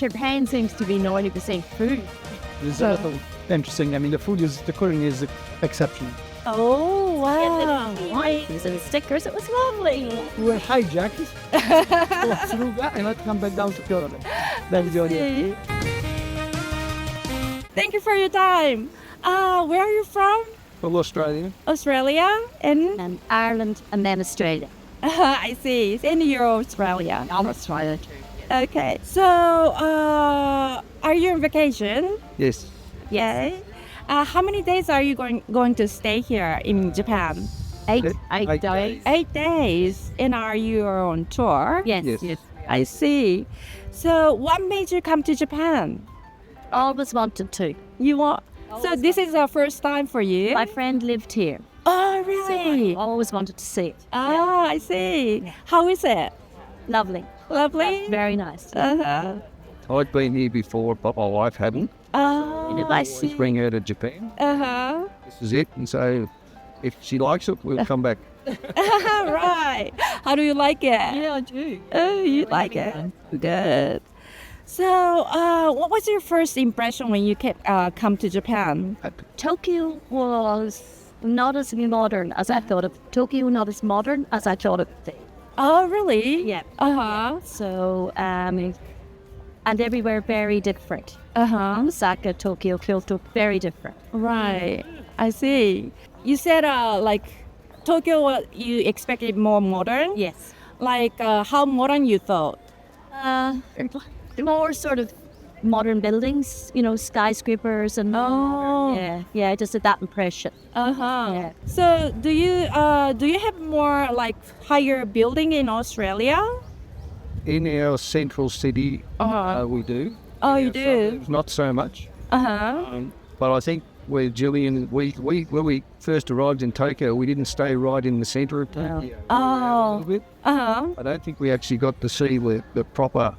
Japan seems to be 90% food. It's interesting. I mean, the cooking is exceptional. Oh, wow. Nice. And stickers, it was lovely. We were hijacked through that and let's come back down to Kyoto. That's the idea. Thank you for your time. Where are you from? From Australia. Australia And Ireland and then Australia. I see. And you're Australia. I'm Australia too. Okay. So, are you on vacation? Yes. Yes. How many days are you going to stay here in Japan? 8 days. 8 days. And are you on tour? Yes. Yes. I see. So, what made you come to Japan? Always wanted to. You want? So this is the first time for you? My friend lived here. Oh, So really? I always wanted to see it. Ah, I see. How is it? Lovely. Lovely? Very nice. Uh-huh. I'd been here before, but my wife hadn't. Oh, I Let's see. bring her to Japan. Uh-huh. This is it. And so if she likes it, we'll come back. Right. How do you like it? Yeah, I do. Oh, you like it? Good. So, what was your first impression when you come to Japan? Tokyo was not as modern as I thought of. Tokyo not as modern as I thought it would be. Oh, really? Yeah. Uh-huh. So, and everywhere very different. Uh-huh. Osaka, Tokyo, Kyoto, very different. Right. I see. You said, Tokyo, you expected more modern? Yes. Like, how modern you thought? More sort of modern buildings, skyscrapers and yeah, I just had that impression. Uh-huh. Yeah. So do you have more like higher building in Australia? In our central city, we do. Oh, you In our do? suburbs, not so much. Uh-huh. But I think where Gillian, when we first arrived in Tokyo, we didn't stay right in the centre of Tokyo. A Oh. little bit. Uh-huh. I don't think we actually got to see the proper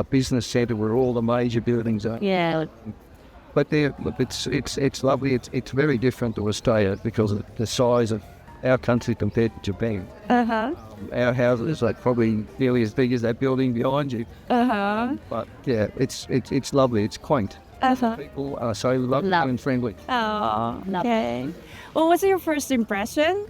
business centre where all the major buildings are. Yeah. But it's lovely. It's very different to Australia because of the size of our country compared to Japan. Uh-huh. Our houses are probably nearly as big as that building behind you. Uh-huh. But yeah, it's lovely. It's quaint. Uh-huh. People are so lovely and friendly. Oh, okay. What was your first impression?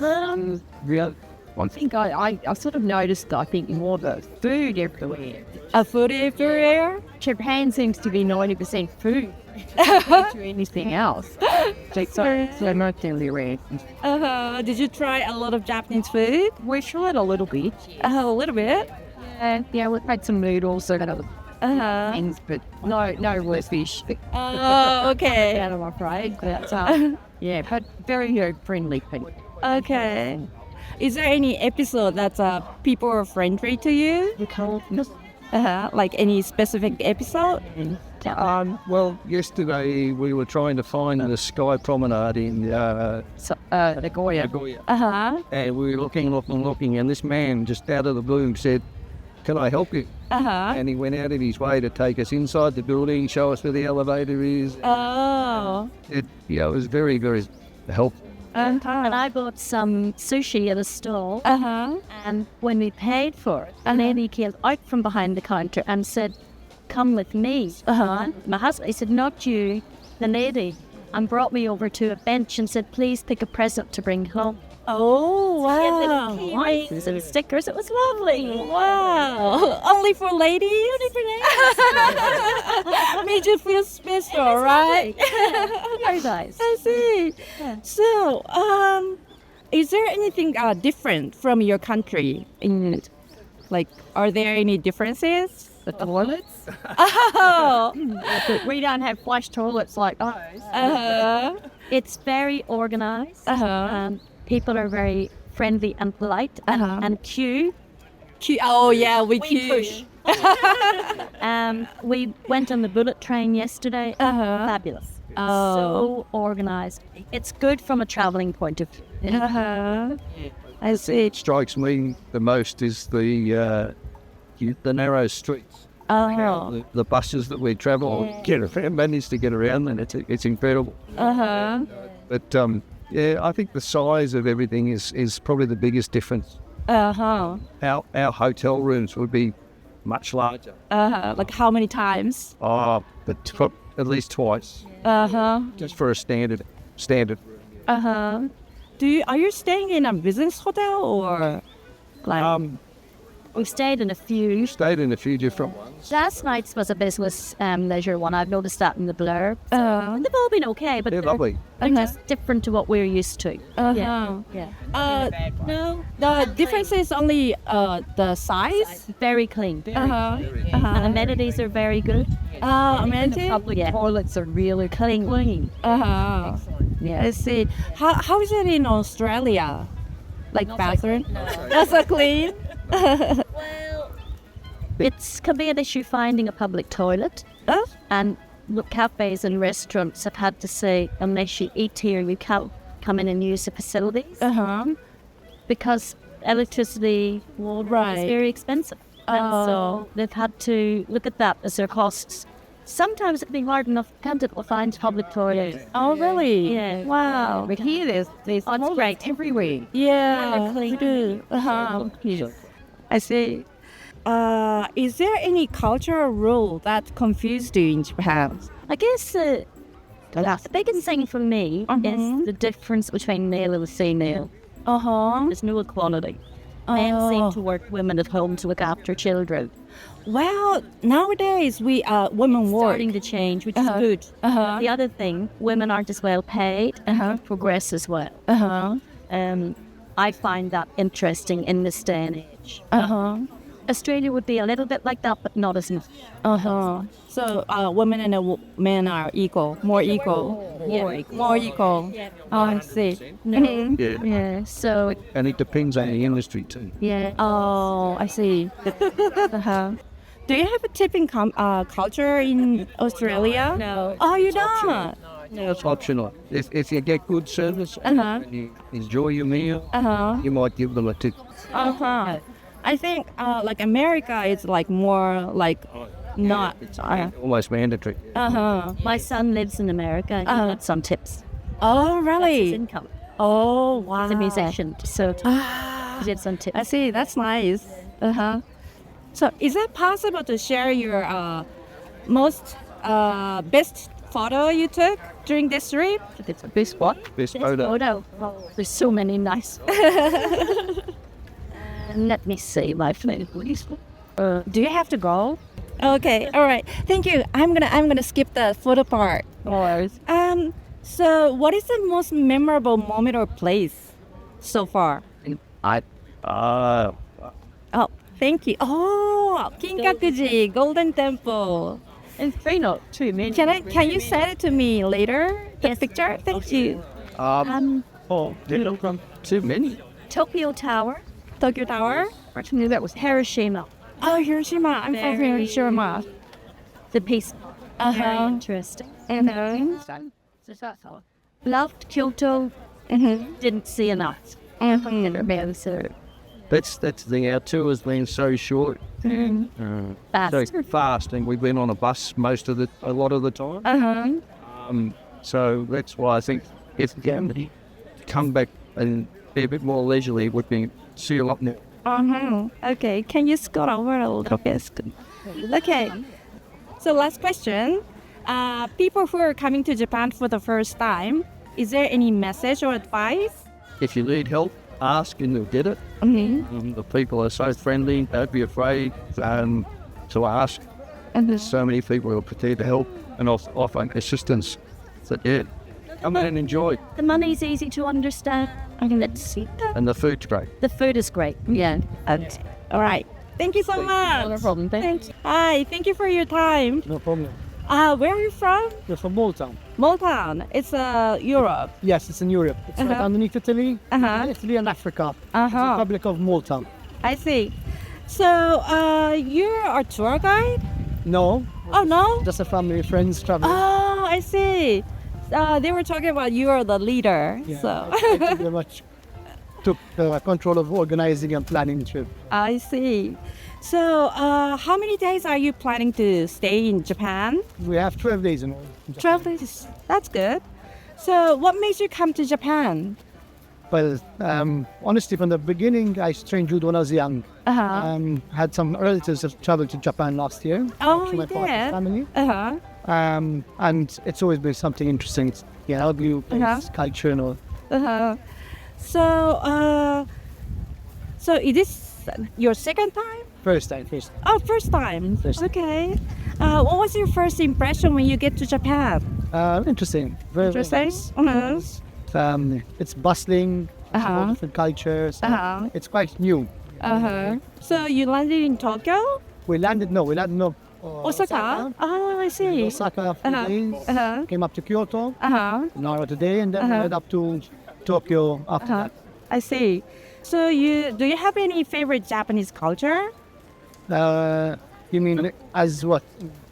Yeah. I think I sort of noticed, I think, more the food everywhere. A food everywhere? Japan seems to be 90% food compared to anything else. So not everywhere. Uh-huh. Did you try a lot of Japanese food? We tried a little bit. A little bit. Yeah, we've had some noodles and other Uh-huh. things, but no raw fish. Oh, okay. I'm afraid. But, yeah, but very friendly people. Okay. Is there any episode that people are friendly to you? Uh-huh. Like any specific episode? Well, yesterday we were trying to find the Sky Promenade in Nagoya. Nagoya. Uh-huh. And we were looking, and this man just out of the blue said, "Can I help you?" Uh-huh. And he went out of his way to take us inside the building, show us where the elevator is. Oh. It was very, very helpful. And Uh-huh. I bought some sushi at a stall, Uh-huh. and when we paid for it, a lady came out from behind the counter and said, "Come with me." Uh-huh. My husband, he said, "Not you, the lady," and brought me over to a bench and said, "Please pick a present to bring home." Oh, wow. Key rings and stickers. It was lovely. Wow. Only for ladies? Only for ladies. Made you feel special, right? Very nice. I see. So, is there anything different from your country? Are there any differences? The toilets? Oh. We don't have flush toilets like those. Uh-huh. It's very organized. Uh-huh. People are very friendly and polite and queue. Oh, yeah, we push. We went on the bullet train yesterday. Uh-huh. Fabulous. Oh. So organized. It's good from a traveling point of view. Uh-huh. I see. It strikes me the most is the narrow streets. Oh. The buses that we travel manage to get around, and it's incredible. Uh-huh. But I think the size of everything is probably the biggest difference. Uh-huh. Our hotel rooms would be much larger. Like how many times? Oh, but at least twice, just for a standard. Are you staying in a business hotel or like? We've stayed in a few. Stayed in a few different ones. Last night's was a business leisure one. I've noticed that in the blurb. They've all been okay, but They're lovely. they're just different to what we're used to. Yeah. No, the difference is only the size. Very clean. And Amenities are very good. Amenities. Public toilets are really clean. Yeah. I see. How is it in Australia? Like bathroom? Not so clean. It can be an issue finding a public toilet. And cafes and restaurants have had to say, unless you eat here, you can't come in and use the facilities. Because electricity is very expensive. And so they've had to look at that as their costs. Sometimes it'd be hard enough to find public toilets. Oh, really? Yeah. Wow. But here there's It's great. everywhere. Yeah. Clean. Good. I see. Is there any cultural rule that confused you in Japan? I guess the biggest thing for me is the difference between male and female. There's no equality. Men seem to work women at home to look after children. Well, nowadays women work. Starting to change, which is good. The other thing, women aren't as well paid and progress as well. I find that interesting in this day and age. Australia would be a little bit like that, but not as much. So women and men are equal, more equal. More equal. Yeah. Oh, I see. Yeah. So And it depends on the industry too. yeah. Oh, I see. Do you have a tipping culture in Australia? No. Oh, you don't? It's optional. If you get good service and you enjoy your meal, you might give them a tip. I think like America is like more like not. Almost mandatory. My son lives in America and he got some tips. Oh, That's his really? income. Oh, wow. He's a musician, so he did some tips. I see. That's nice. So, is it possible to share your most best photo you took during this trip? It's a best what? Best photo. Oh, there's so many nice. Let me see, my friend, please. Do you have to go? Okay. All right. Thank you. I'm gonna skip the photo part. So, what is the most memorable moment or place so far? Oh, thank you. Oh, Kinkakuji, Golden Temple. It's been not too many. Can you send it to me later? The picture? Thank you. Too many. Tokyo Tower. Tokyo Tower. Actually, that was Hiroshima. Oh, Hiroshima. I'm from Very- Hiroshima. The piece. Very interesting. Loved Kyoto. Didn't see enough. So That's the thing. Our tour has been so short, fast. so fast, and we've been on a bus a lot of the time. So that's why I think if we can come back and be a bit more leisurely, we can see a lot more. Okay. Can you scroll over a little bit? Okay. So last question. People who are coming to Japan for the first time, is there any message or advice? If you need help, ask and you'll get it. The people are so friendly. Don't be afraid to ask. And there's so many people who are prepared to help and offer assistance. So yeah, come in and enjoy. The money's easy to understand. Let's see. And the food's great. The food is great. Yeah. All right. Thank you so much. no problem. Thank you. Hi. Thank you for your time. No problem. Where are you from? You're from Malta. Malta. It's Europe. Yes, it's in Europe. It's right underneath Italy. Italy and Africa. Republic of Malta. I see. So you're a tour guide? No, Oh no. just a family, friends traveling. Oh, I see. They were talking about you are the leader. Yeah. So Thank you very much. Took control of organizing and planning the trip. I see. So how many days are you planning to stay in Japan? We have 12 days in all. 12 days. That's good. So what makes you come to Japan? Well, honestly, from the beginning, I trained judo when I was young. Had some relatives that traveled to Japan last year. Oh, to my you partner's did? family. And it's always been something interesting. How do you culture and all. So is this your second time? First time. Oh, first time. First. Okay. What was your first impression when you get to Japan? Interesting. Very Interesting. nice. It's bustling. It's all different cultures. It's quite new. So you landed in Tokyo? We landed Osaka? Oh, I see. Osaka for days. Came up to Kyoto. Nara today, and then we went up to Tokyo after that. I see. So do you have any favorite Japanese culture? You mean as what?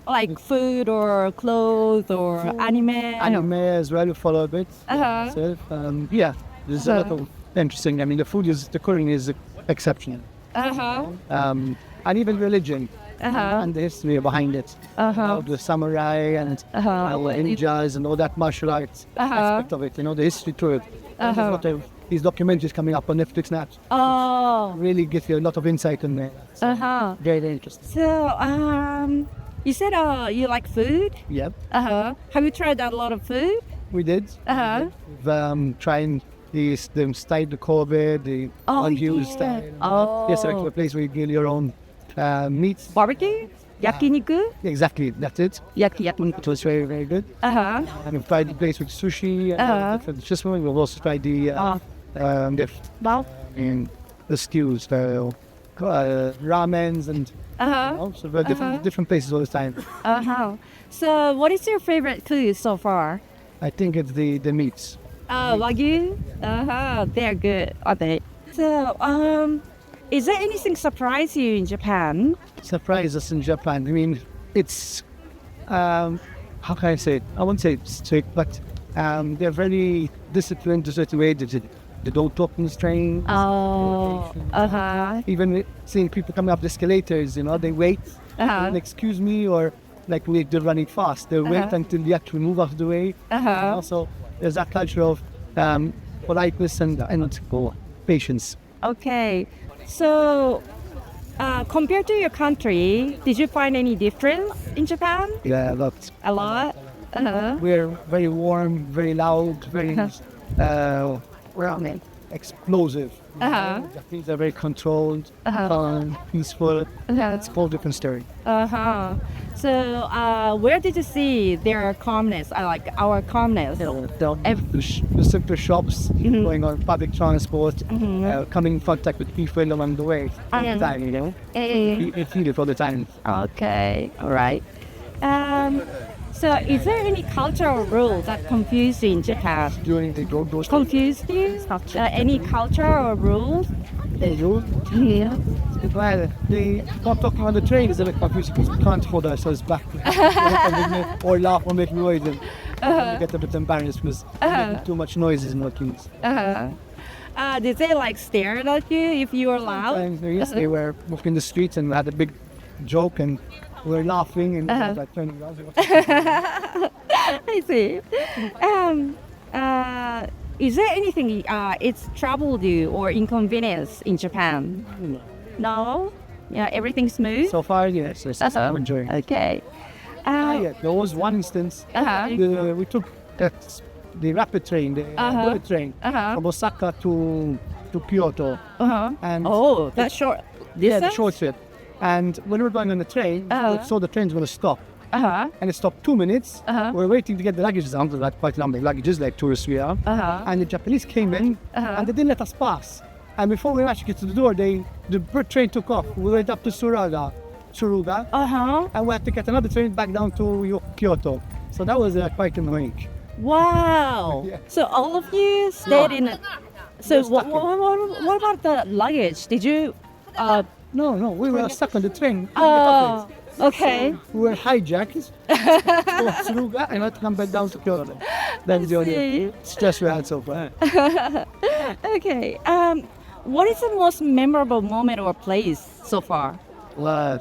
Like food or clothes or anime? Anime as well, we follow a bit. So, there's a lot of interesting. I mean, the cuisine is exceptional. And even religion and the history behind it. The samurai and ninjas and all that martial arts aspect of it. The history to it. There's a lot of these documentaries coming up on Netflix now. Really gives you a lot of insight in there. Very interesting. So, you said you like food? Yep. Have you tried a lot of food? We did. We've trying the style, the Kobe, the unused style. Yes, I went to a place where you grill your own meats. Barbecue? Yakiniku? Exactly, that's it. Yakiniku. It was very, very good. And we've tried the place with sushi and different dishes. We've also tried the the stews, the ramens and so very different places all the time. So, what is your favorite food so far? I think it's the meats. Wagyu? They're good, are they? So, is there anything surprise you in Japan? Surprise us in Japan. I mean, it's how can I say it? I won't say it's strict, but they're very disciplined to such a way that they don't talk in the trains. Even seeing people coming up the escalators, they wait. And excuse me, or like they're running fast. They wait until you actually move out of the way. Also, there's that culture of politeness and patience. Okay. So, compared to your country, did you find any difference in Japan? Yeah, a lot. A lot? We're very warm, very loud, very explosive. Japanese are very controlled, calm, peaceful. It's a whole different story. So, where did you see their calmness? Like our calmness? The simple shops, going on public transport, coming in contact with people along the way. You feel it all the time. Okay, all right. So, is there any cultural rule that confused you in Japan? During the grocery Confused you? Any cultural rules? Yeah. Well, they stop talking on the train is a bit confusing because we can't hold ourselves back or laugh or make noise and we get a bit embarrassed because making too much noise is not good. Did they stare at you if you were loud? Yes, they were walking the streets and we had a big joke and we were laughing and turning around. I see. Is there anything it's troubled you or inconvenience in Japan? No? Yeah, everything's smooth? So far, yes, I'm enjoying it. Okay. There was one instance, we took the rapid train, the bullet train, from Osaka to Kyoto. And that's short. Yeah, the short trip. And when we were going on the train, we saw the train's going to stop. And it stopped 2 minutes. We were waiting to get the luggage down, because quite a number of luggages, like tourists we are. And the Japanese came in, and they didn't let us pass. And before we actually get to the door, the train took off. We went up to Tsuruga, and we had to get another train back down to Kyoto. So that was quite annoying. Wow. Yeah. So all of you stayed in it. So what about the luggage? Did you... No, we were stuck on the train. Okay. We were hijacked to Tsuruga and had to come back down to Kyoto. That's the only stress we had so far. Okay. What is the most memorable moment or place so far? Well,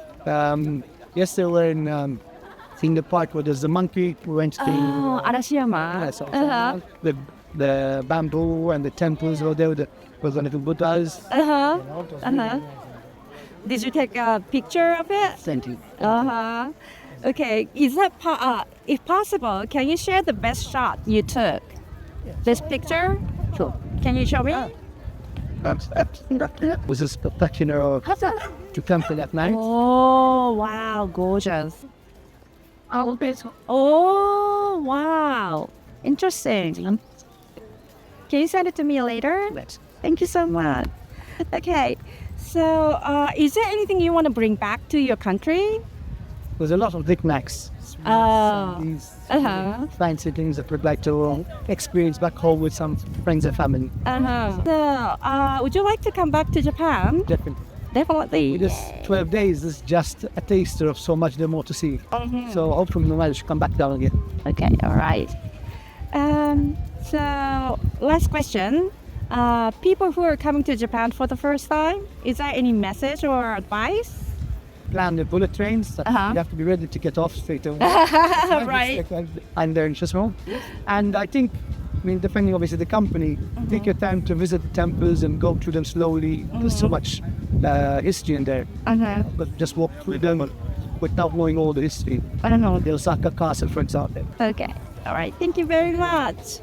yesterday we were in the park where there's the monkey. We went to Arashiyama. the the bamboo and the temples were there with the little Buddhas. Did you take a picture of it? Thank you. Okay, is that if possible, can you share the best shot you took? This picture? Sure. Can you show me? Was a spectacular to temple at night. Oh, wow, gorgeous. Oh, wow. Interesting. Can you send it to me later? Thank you so much. Okay, so is there anything you want to bring back to your country? There's a lot of knickknacks. These fancy things that we'd like to experience back home with some friends and family. So, would you like to come back to Japan? Definitely. Definitely. With this 12 days is just a taster of so much there more to see. So hopefully we manage to come back down again. Okay, all right. So, last question. People who are coming to Japan for the first time, is there any message or advice? Plan the bullet trains. That you have to be ready to get off straight away. Right. And they're interesting. And I think, depending obviously the company, take your time to visit the temples and go through them slowly. There's so much history in there. But just walk through them without knowing all the history. I don't know. The Osaka Castle, for example. Okay. All right. Thank you very much.